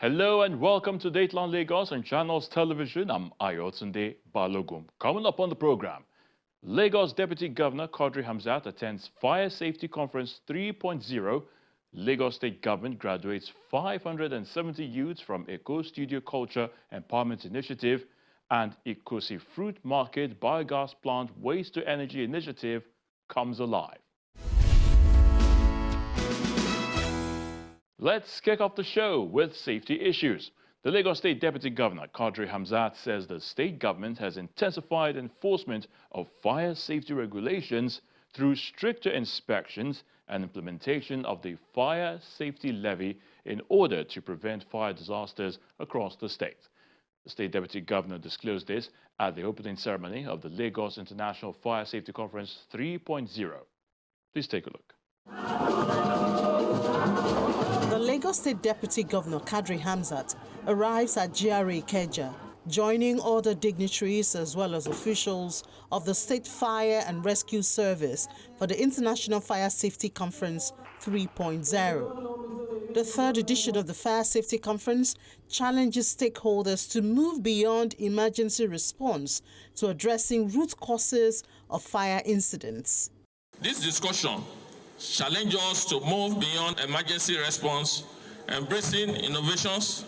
Hello and welcome to DatelineLagos on Channels Television. I'm Ayotunde Balogum. Coming up on the program, Lagos Deputy Governor Quadri Hamzat attends Fire Safety Conference 3.0. Lagos State Government graduates 570 youths from Eco Studio Culture Empowerment Initiative, and Ikosi Fruit Market Biogas Plant Waste to Energy Initiative comes alive. Let's kick off the show with safety issues. The Lagos State Deputy Governor, Quadri Hamzat, says the state government has intensified enforcement of fire safety regulations through stricter inspections and implementation of the fire safety levy in order to prevent fire disasters across the state. The State Deputy Governor disclosed this at the opening ceremony of the Lagos International Fire Safety Conference 3.0. Please take a look. The Lagos State Deputy Governor Quadri Hamzat arrives at GRA Ikeja, joining other dignitaries as well as officials of the State Fire and Rescue Service for the International Fire Safety Conference 3.0. The third edition of the Fire Safety Conference challenges stakeholders to move beyond emergency response to addressing root causes of fire incidents. This discussion challenges us to move beyond emergency response, embracing innovations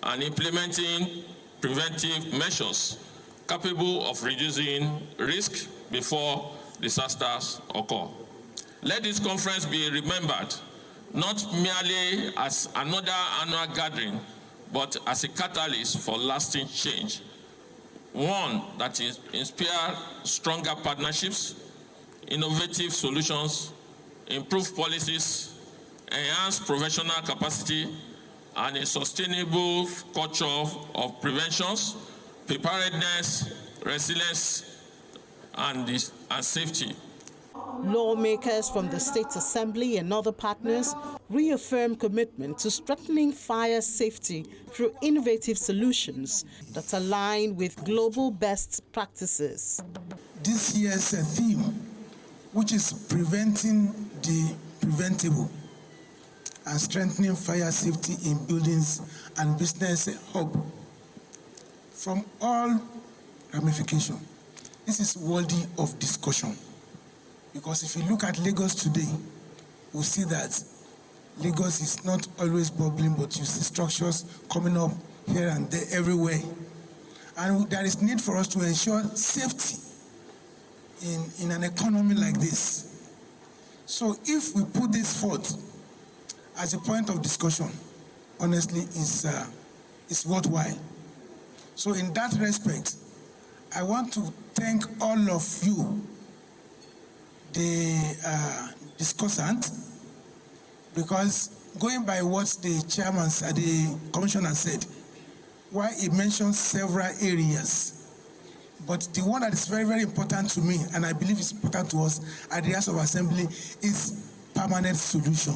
and implementing preventive measures capable of reducing risk before disasters occur. Let this conference be remembered not merely as another annual gathering, but as a catalyst for lasting change, one that inspires stronger partnerships, innovative solutions, improved policies, enhanced professional capacity, and a sustainable culture of preventions, preparedness, resilience, and safety. Lawmakers from the State Assembly and other partners reaffirm commitment to strengthening fire safety through innovative solutions that align with global best practices. This year's theme, which is preventing the preventable and strengthening fire safety in buildings and business hub, from all ramifications, this is worthy of discussion. Because if you look at Lagos today, we'll see that Lagos is not always bubbling, but you see structures coming up here and there everywhere. And there is need for us to ensure safety in an economy like this. So if we put this forth as a point of discussion, honestly, it's worthwhile. So in that respect, I want to thank all of you, the discussant, because going by what the chairman said, the commissioner said, while he mentioned several areas, but the one that is very, very important to me, and I believe is important to us at the House of Assembly, is permanent solution.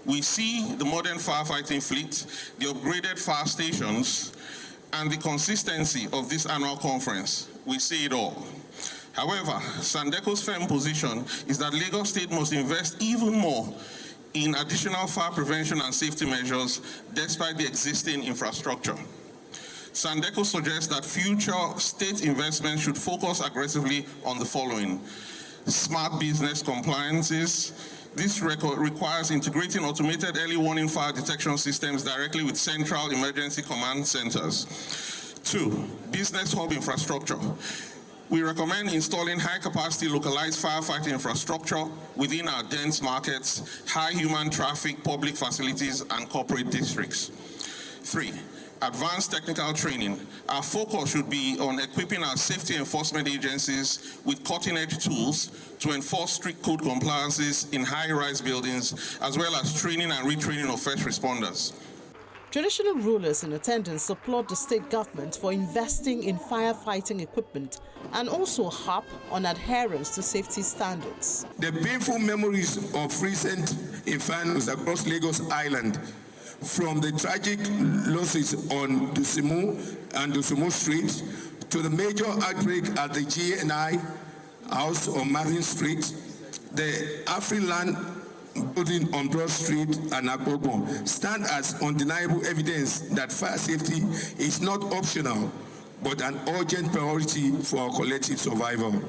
We see the modern firefighting fleet, the upgraded fire stations, and the consistency of this annual conference. We see it all. However, Sandeco's firm position is that Lagos State must invest even more in additional fire prevention and safety measures despite the existing infrastructure. Sandeco suggests that future state investments should focus aggressively on the following: smart business compliances. This requires integrating automated early warning fire detection systems directly with central emergency command centers. 2, business hub infrastructure. We recommend installing high-capacity localized firefighting infrastructure within our dense markets, high human traffic, public facilities, and corporate districts. 3, advanced technical training. Our focus should be on equipping our safety enforcement agencies with cutting-edge tools to enforce strict code compliances in high-rise buildings, as well as training and retraining of first responders. Traditional rulers in attendance applaud the state government for investing in firefighting equipment and also harp on adherence to safety standards. The painful memories of recent infernos across Lagos Island, from the tragic losses on Dusimu and Dusimu Street to the major outbreak at the GNI house on Marvin Street, the Afriland building on Broad Street and Akpokpo stand as undeniable evidence that fire safety is not optional, but an urgent priority for our collective survival.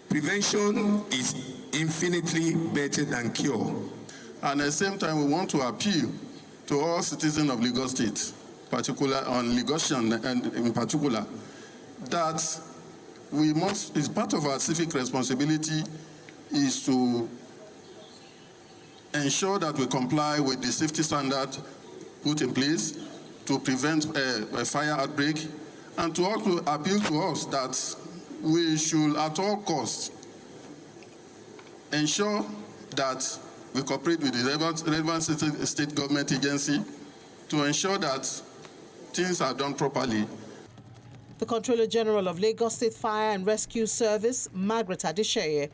Prevention is infinitely better than cure. And at the same time, we want to appeal to all citizens of Lagos State, particularly on Lagosian and in particular, that we must, it's part of our civic responsibility, is to ensure that we comply with the safety standard put in place to prevent a fire outbreak, and to also appeal to us that we should at all costs ensure that we cooperate with the relevant state government agency to ensure that things are done properly. The Controller General of Lagos State Fire and Rescue Service, Margaret Adesheye,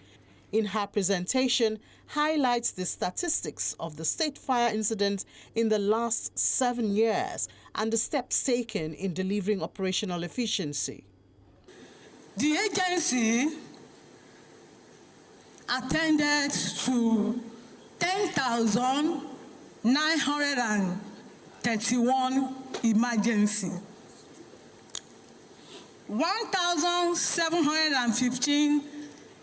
in her presentation, highlights the statistics of the state fire incidents in the last 7 years and the steps taken in delivering operational efficiency. The agency attended to 10,931 emergencies. 1,715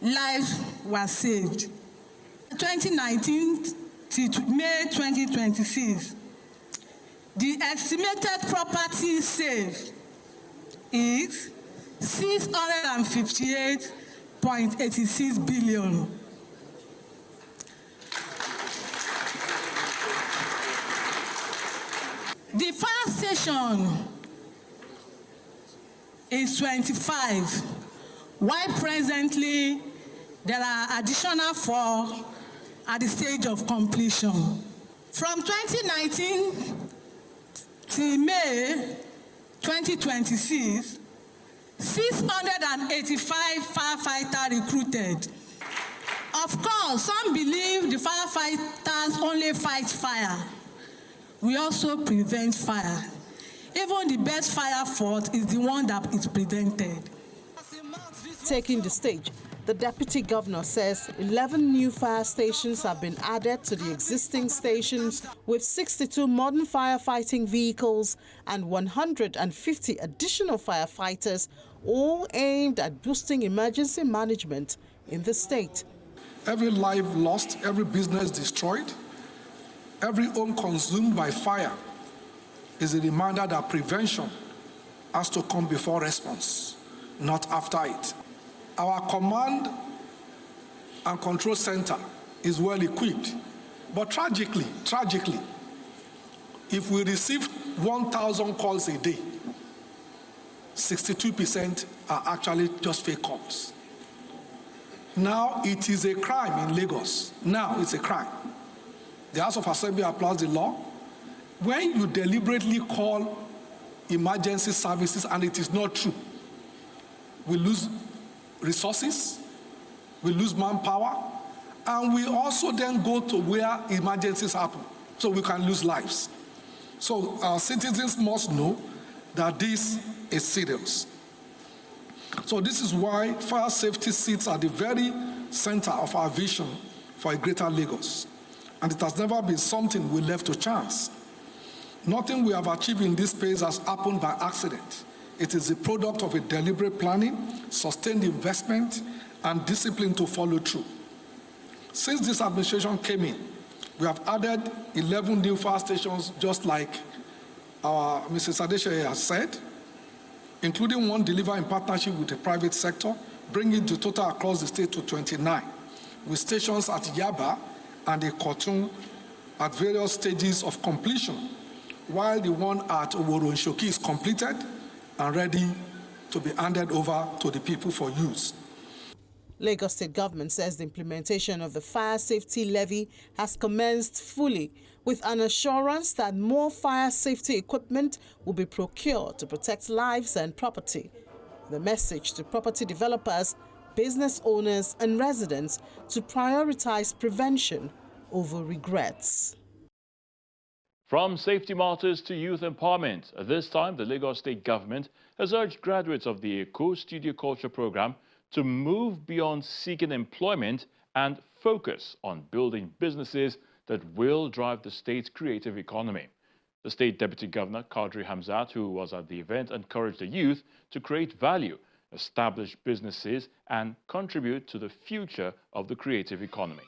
lives were saved. 2019 to May 2026, the estimated property saved is 658.86 billion. The fire station is 25, while presently there are additional 4 at the stage of completion. From 2019 to May 2026, 685 firefighters recruited. Of course, some believe the firefighters only fight fire. We also prevent fire. Even the best fire fought is the one that is prevented. Taking the stage, the Deputy Governor says 11 new fire stations have been added to the existing stations, with 62 modern firefighting vehicles and 150 additional firefighters, all aimed at boosting emergency management in the state. Every life lost, every business destroyed, every home consumed by fire is a reminder that prevention has to come before response, not after it. Our command and control center is well equipped, but tragically, if we receive 1,000 calls a day, 62% are actually just fake calls. Now it is a crime in Lagos. Now it's a crime. The House of Assembly applies the law. When you deliberately call emergency services and it is not true, we lose resources, we lose manpower, and we also then go to where emergencies happen, so we can lose lives. So our citizens must know that this is serious. So this is why fire safety sits at the very center of our vision for a greater Lagos. And it has never been something we left to chance. Nothing we have achieved in this space has happened by accident. It is the product of a deliberate planning, sustained investment, and discipline to follow through. Since this administration came in, we have added 11 new fire stations, just like our Mrs. Adesheye has said, including one delivered in partnership with the private sector, bringing the total across the state to 29, with stations at Yaba and Ikotun at various stages of completion, while the one at Oworonshoki is completed and ready to be handed over to the people for use. Lagos State Government says the implementation of the fire safety levy has commenced fully, with an assurance that more fire safety equipment will be procured to protect lives and property. The message to property developers, business owners and residents to prioritize prevention over regrets. From safety matters to youth empowerment, at this time the Lagos State Government has urged graduates of the Eco Studio Culture program to move beyond seeking employment and focus on building businesses that will drive the state's creative economy. The State Deputy Governor, Qadri Hamzat, who was at the event, encouraged the youth to create value, establish businesses, and contribute to the future of the creative economy.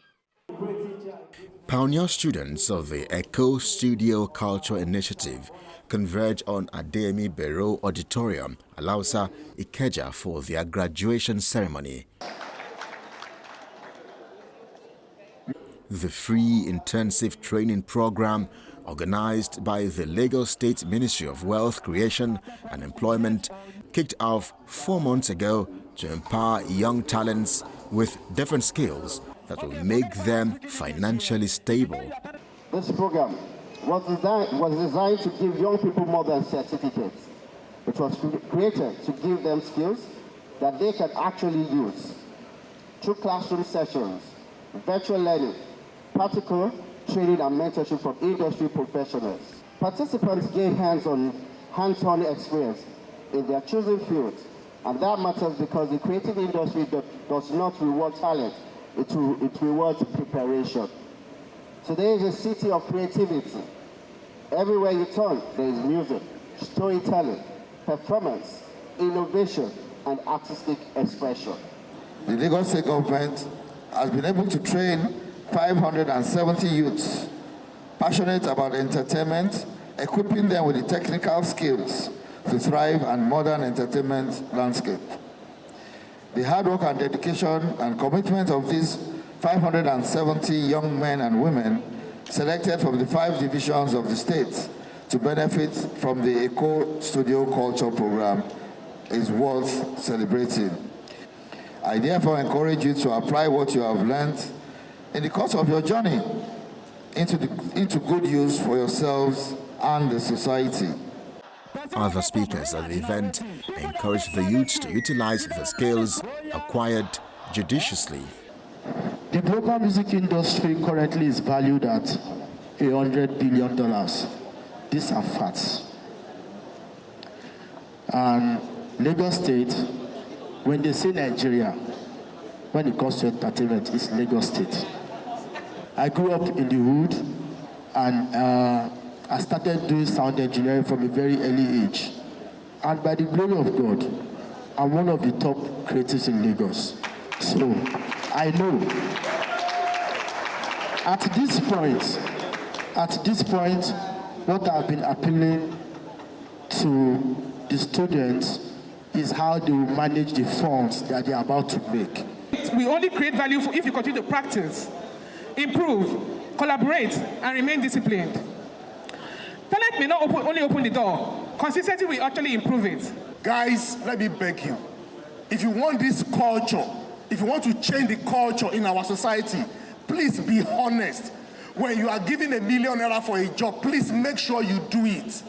Pioneer students of the Echo Studio Culture Initiative converge on Ademi Bero Auditorium, Alausa, Ikeja for their graduation ceremony. The free intensive training program organized by the Lagos State Ministry of Wealth Creation and Employment kicked off 4 months ago to empower young talents with different skills that will make them financially stable. This program was designed to give young people more than certificates. It was created to give them skills that they can actually use through classroom sessions, virtual learning, practical training and mentorship from industry professionals. Participants gain hands-on experience in their chosen fields, and that matters because the creative industry does not reward talent, it rewards preparation. Today is a city of creativity. Everywhere you turn, there is music, storytelling, performance, innovation, and artistic expression. The Lagos State government has been able to train 570 youths passionate about entertainment, equipping them with the technical skills to thrive in modern entertainment landscape. The hard work and dedication and commitment of these 570 young men and women selected from the 5 divisions of the state to benefit from the Echo Studio Culture Program is worth celebrating. I therefore encourage you to apply what you have learned in the course of your journey into good use for yourselves and the society. Other speakers at the event encouraged the youths to utilize the skills acquired judiciously. The global music industry currently is valued at $100 billion. These are facts. And Lagos State, when they say Nigeria, when it comes to entertainment, it's Lagos State. I grew up in the hood, and I started doing sound engineering from a very early age. And by the glory of God, I'm one of the top creatives in Lagos. So I know at this point, what I've been appealing to the students is how they will manage the funds that they're about to make. We only create value if you continue to practice, improve, collaborate, and remain disciplined. Talent may not only open the door. Consistency will actually improve it. Guys, let me beg you. If you want this culture, if you want to change the culture in our society, please be honest. When you are given $1 million for a job, please make sure you do it.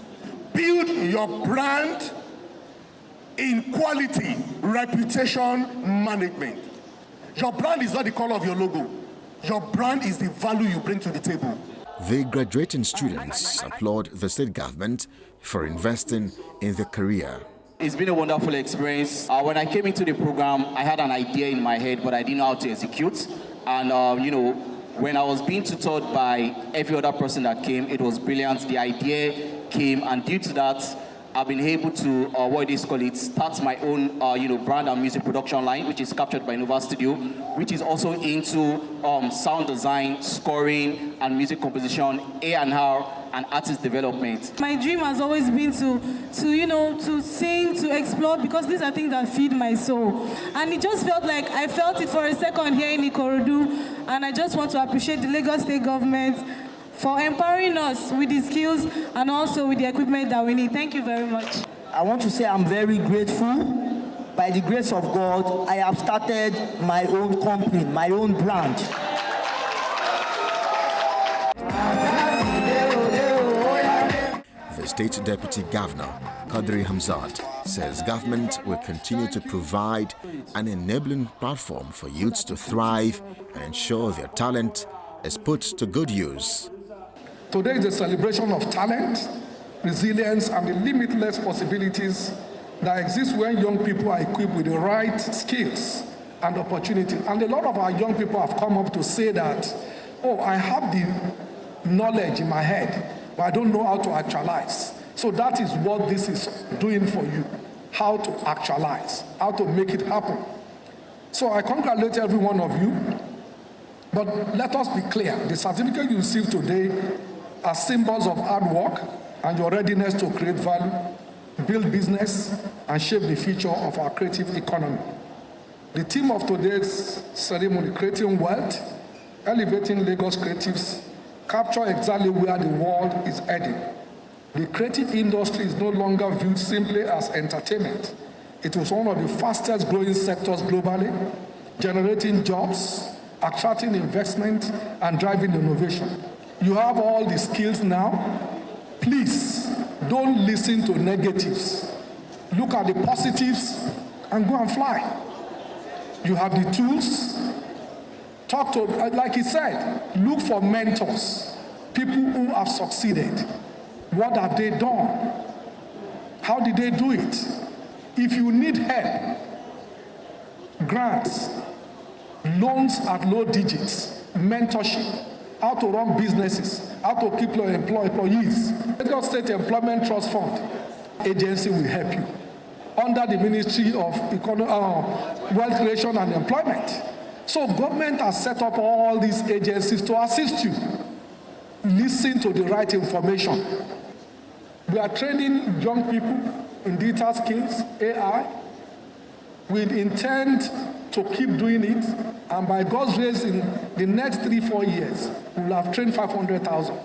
Build your brand in quality, reputation, management. Your brand is not the color of your logo. Your brand is the value you bring to the table. The graduating students applaud the state government for investing in their career. It's been a wonderful experience. When I came into the program, I had an idea in my head, but I didn't know how to execute. And, when I was being tutored by every other person that came, it was brilliant. The idea came, and due to that, I've been able to, start my own, brand and music production line, which is captured by Nova Studio, which is also into sound design, scoring, and music composition, A&R, and artist development. My dream has always been to sing, to explore, because these are things that feed my soul. And it just felt like I felt it for a second here in Ikorodu, and I just want to appreciate the Lagos State government for empowering us with the skills and also with the equipment that we need. Thank you very much. I want to say I'm very grateful. By the grace of God, I have started my own company, my own brand. The State Deputy Governor, Qadri Hamzat, says government will continue to provide an enabling platform for youths to thrive and ensure their talent is put to good use. Today is a celebration of talent, resilience, and the limitless possibilities that exist when young people are equipped with the right skills and opportunity. And a lot of our young people have come up to say that, oh, I have the knowledge in my head, but I don't know how to actualize. So that is what this is doing for you, how to actualize, how to make it happen. So I congratulate every one of you, but let us be clear. The certificate you receive today are symbols of hard work and your readiness to create value, build business, and shape the future of our creative economy. The theme of today's ceremony, Creating Wealth, Elevating Lagos Creatives, capture exactly where the world is heading. The creative industry is no longer viewed simply as entertainment. It was one of the fastest growing sectors globally, generating jobs, attracting investment, and driving innovation. You have all the skills now. Please, don't listen to negatives. Look at the positives and go and fly. You have the tools. Talk to, like he said, look for mentors, people who have succeeded. What have they done? How did they do it? If you need help, grants, loans at low digits, mentorship, how to run businesses, how to keep your employees. Lagos State Employment Trust Fund agency will help you under the Ministry of Wealth Creation and Employment. So government has set up all these agencies to assist you. Listen to the right information. We are training young people in digital skills, AI. We intend to keep doing it, and by God's grace, in the next 3-4 years, we will have trained 500,000.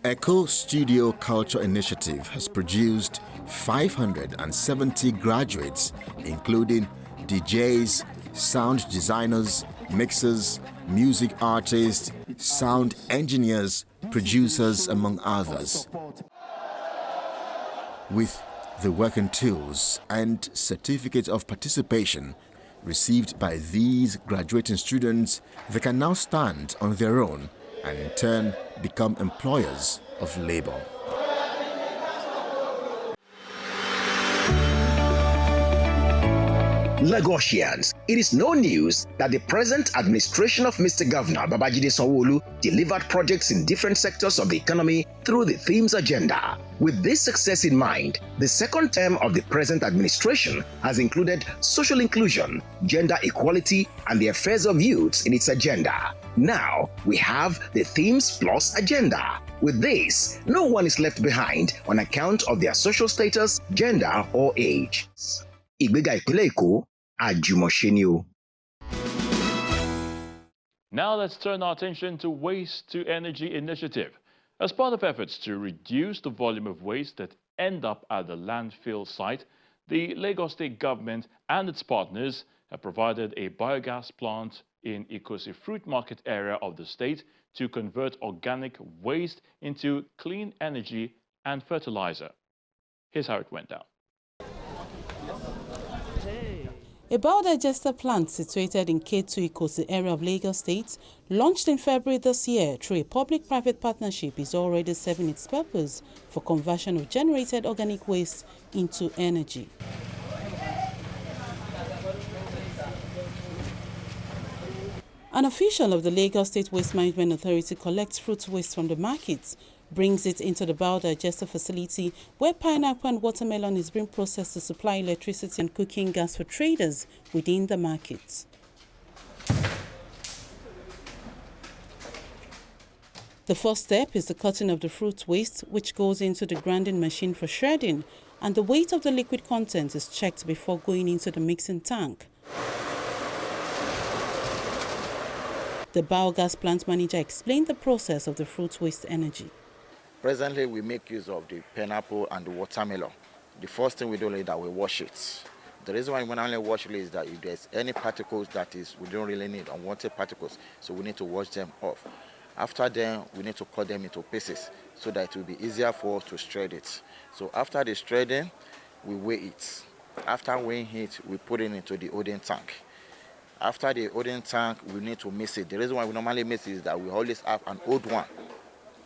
Echo Studio Culture Initiative has produced 570 graduates, including DJs, sound designers, mixers, music artists, sound engineers, producers, among others. With the working tools and certificate of participation received by these graduating students, they can now stand on their own and in turn become employers of labor. Lagosians, it is no news that the present administration of Mr. Governor Babajide Sanwo-Olu delivered projects in different sectors of the economy through the themes agenda. With this success in mind, the second term of the present administration has included social inclusion, gender equality, and the affairs of youths in its agenda. Now, we have the Themes Plus agenda. With this, no one is left behind on account of their social status, gender, or age. Ìgbéga ìpínlẹ̀ Èkó, àjùmọ̀ṣe ni o. Now let's turn our attention to Waste to Energy initiative. As part of efforts to reduce the volume of waste that end up at the landfill site, the Lagos State government and its partners have provided a biogas plant in Ikosi Fruit Market area of the state to convert organic waste into clean energy and fertilizer. Here's how it went down. A biodigester plant situated in K2 Ikosi area of Lagos State, launched in February this year through a public-private partnership, is already serving its purpose for conversion of generated organic waste into energy. An official of the Lagos State Waste Management Authority collects fruit waste from the markets, brings it into the biodigester facility where pineapple and watermelon is being processed to supply electricity and cooking gas for traders within the market. The first step is the cutting of the fruit waste, which goes into the grinding machine for shredding, and the weight of the liquid content is checked before going into the mixing tank. The biogas plant manager explained the process of the fruit waste energy. Presently, we make use of the pineapple and the watermelon. The first thing we do is that we wash it. The reason why we only wash it is that if there's any particles we don't really need, unwanted particles, so we need to wash them off. After then, we need to cut them into pieces so that it will be easier for us to shred it. So after the shredding, we weigh it. After weighing it, we put it into the holding tank. After the holding tank, we need to mix it. The reason why we normally mix it is that we always have an old one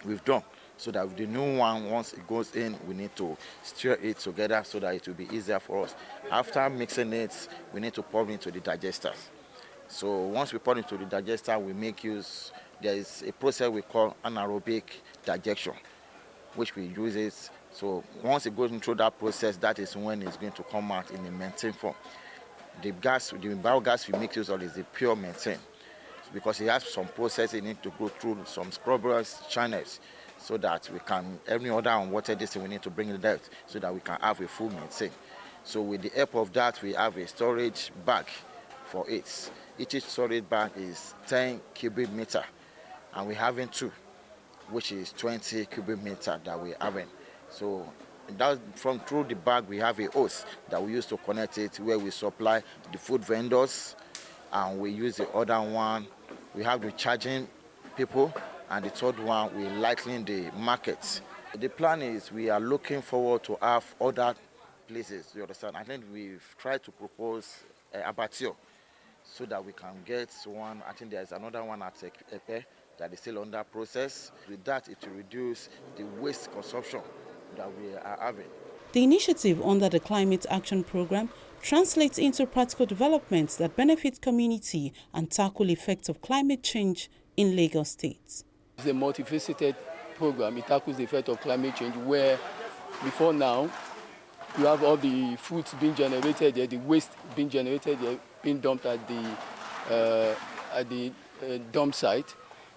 we've done. so that with the new one, once it goes in, we need to stir it together so that it will be easier for us. After mixing it, we need to pour it into the digesters. So once we pour it into the digester, we make use, there is a process we call anaerobic digestion, which we use it. So once it goes through that process, that is when it's going to come out in a methane form. The biogas we make use of is the pure methane, because it has some process it needs to go through some scrubberous channels, so that we can, every other unwanted this we need to bring it out so that we can have a full methane. So with the help of that, we have a storage bag for it. Each storage bag is 10 cubic meter, and we're having 2, which is 20 cubic meter that we're having. So that from through the bag, we have a hose that we use to connect it, where we supply the food vendors, and we use the other one. We have the charging people, and the third one, we lightening the markets. The plan is we are looking forward to have other places, you understand? I think we've tried to propose Abattoir, so that we can get one. I think there's another one at Epe that is still under process. With that, it will reduce the waste consumption that we are having. The initiative under the Climate Action Program translates into practical developments that benefit community and tackle effects of climate change in Lagos State. It's a multifaceted program. It tackles the effect of climate change, where before now you have all the foods being generated here, the waste being generated here, being dumped at the dump site.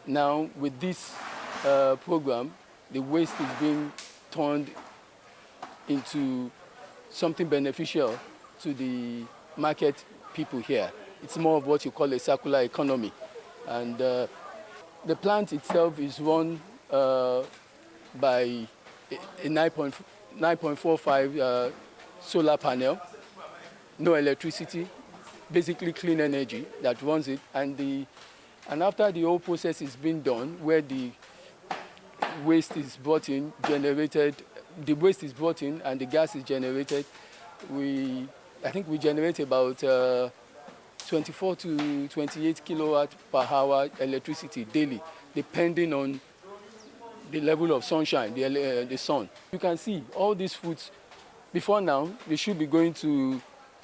Now with this program, the waste is being turned into something beneficial to the market people here. It's more of what you call a circular economy. And the plant itself is run by a 9.45 solar panel, no electricity, basically clean energy that runs it. And after the whole process is being done, where the waste is brought in, the waste is brought in and the gas is generated, I think we generate about 24 to 28 kilowatt per hour electricity daily, depending on the level of sunshine, the sun. You can see all these foods, before now, they should be going to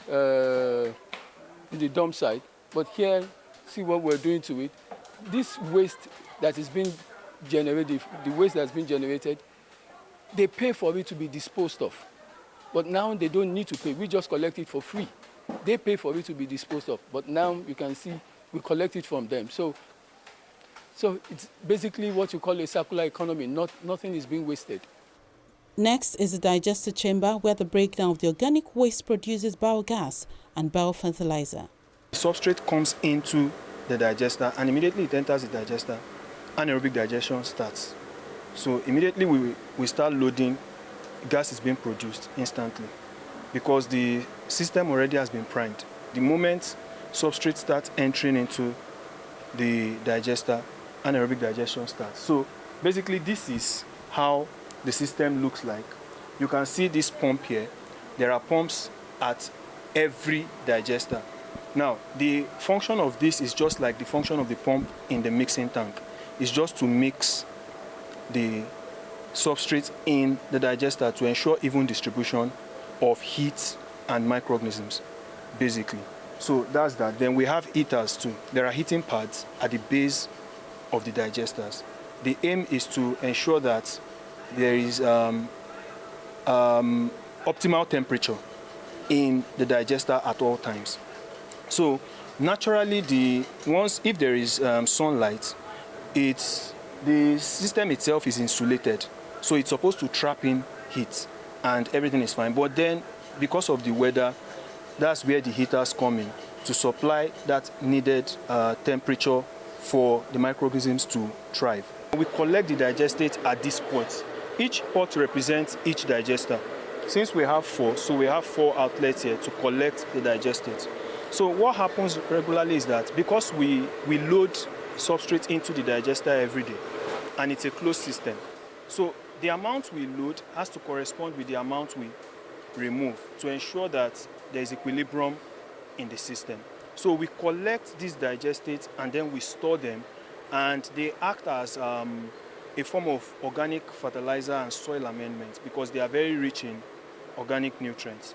the dump site, but here, see what we're doing to it. This waste that is being generated, the waste that's been generated, they pay for it to be disposed of. But now they don't need to pay. We just collect it for free. They pay for it to be disposed of. But now you can see we collect it from them. So it's basically what you call a circular economy. Nothing is being wasted. Next is the digester chamber, where the breakdown of the organic waste produces biogas and biofertilizer. The substrate comes into the digester, and immediately it enters the digester. Anaerobic digestion starts. So immediately we start loading, gas is being produced instantly, because the system already has been primed. The moment substrate starts entering into the digester, anaerobic digestion starts. So basically this is how the system looks like. You can see this pump here. There are pumps at every digester. Now, the function of this is just like the function of the pump in the mixing tank. It's just to mix the substrate in the digester to ensure even distribution of heat and microorganisms, basically. So that's that. Then we have heaters too. There are heating pads at the base of the digesters. The aim is to ensure that there is optimal temperature in the digester at all times. So naturally, if there is sunlight, the system itself is insulated, so it's supposed to trap in heat and everything is fine. But then, because of the weather, that's where the heaters come in to supply that needed temperature for the microorganisms to thrive. We collect the digestate at this point. Each pot represents each digester. Since we have 4, so we have 4 outlets here to collect the digestate. So what happens regularly is that because we load substrate into the digester every day, and it's a closed system, so the amount we load has to correspond with the amount we remove to ensure that there is equilibrium in the system. So we collect these digestates and then we store them, and they act as a form of organic fertilizer and soil amendment because they are very rich in organic nutrients.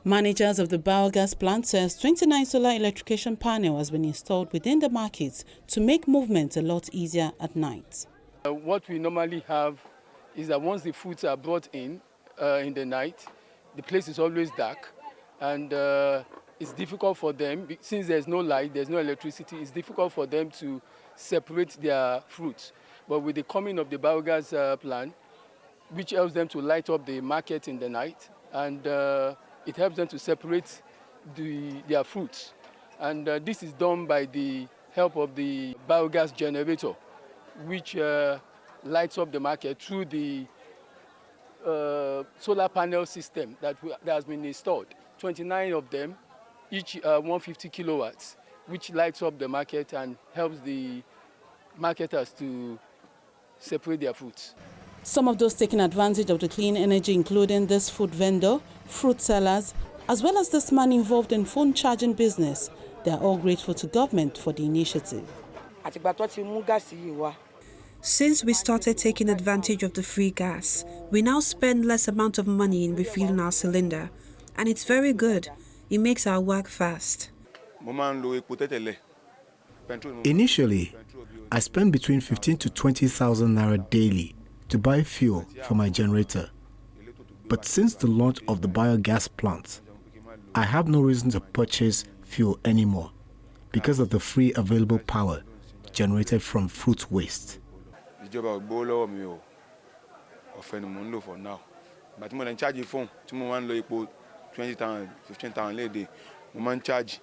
Managers of the biogas plant says 29 solar electrification panel has been installed within the markets to make movement a lot easier at night. What we normally have is that once the fruits are brought in the night, the place is always dark, and it's difficult for them, since there's no light, there's no electricity, it's difficult for them to separate their fruits. But with the coming of the biogas plant, which helps them to light up the market in the night, and it helps them to separate their fruits. And this is done by the help of the biogas generator, which lights up the market through the solar panel system that has been installed. 29 of them, each 150 kilowatts, which lights up the market and helps the marketers to separate their fruits. Some of those taking advantage of the clean energy, including this food vendor, fruit sellers, as well as this man involved in phone charging business, they are all grateful to government for the initiative. Since we started taking advantage of the free gas, we now spend less amount of money in refilling our cylinder, and it's very good. It makes our work fast. Initially, I spent between 15 to 20,000 naira daily to buy fuel for my generator. But since the launch of the biogas plant, I have no reason to purchase fuel anymore because of the free available power generated from fruit waste. But when I charge the phone, I 20,000, 15,000 a day. I charge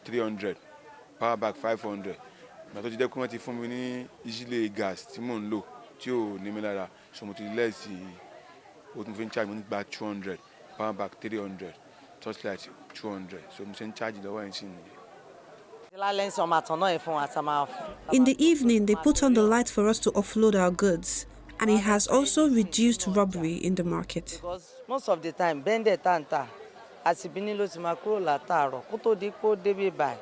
300, power back 500. But today, I phone we easily gas. Timon low, tio nimelara. So much less. What we charge money back 200, power back 300, touchlight 200. So we charge the one in. In the evening, they put on the lights for us to offload our goods, and it has also reduced robbery in the market. Because most of the time, bende tanta, asibinilo simakro lataro, kuto dipo debi by,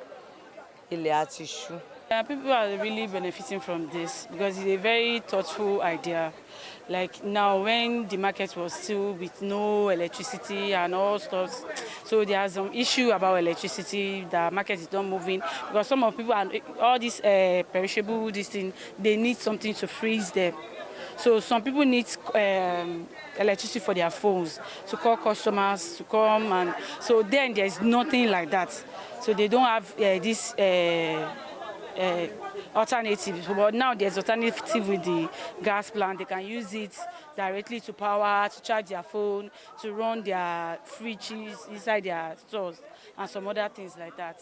ile atishu. People are really benefiting from this because it's a very thoughtful idea. Like now, when the market was still with no electricity and all stuff, so there's some issue about electricity. The market is not moving because some of people and all these perishable this thing, they need something to freeze them. So some people need electricity for their phones to call customers to come, and so then there's nothing like that. So they don't have this. Alternative, but now there's alternative with the gas plant. They can use it directly to power, to charge their phone, to run their fridges inside their stores, and some other things like that.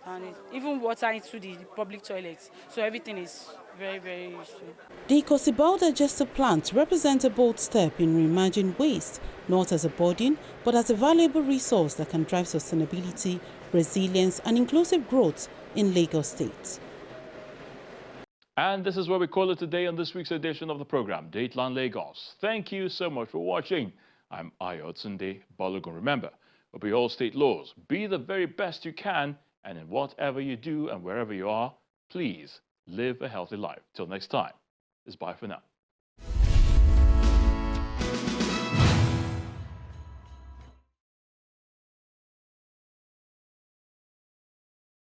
And even water into the public toilets. So everything is very, very useful. The Ikosiba digester plant represents a bold step in reimagining waste, not as a burden, but as a valuable resource that can drive sustainability, resilience, and inclusive growth in Lagos State. And this is where we call it today on this week's edition of the program, Dateline Lagos. Thank you so much for watching. I'm Ayotunde Balogun. Remember, obey all state laws, be the very best you can, and in whatever you do and wherever you are, please live a healthy life. Till next time, it's bye for now.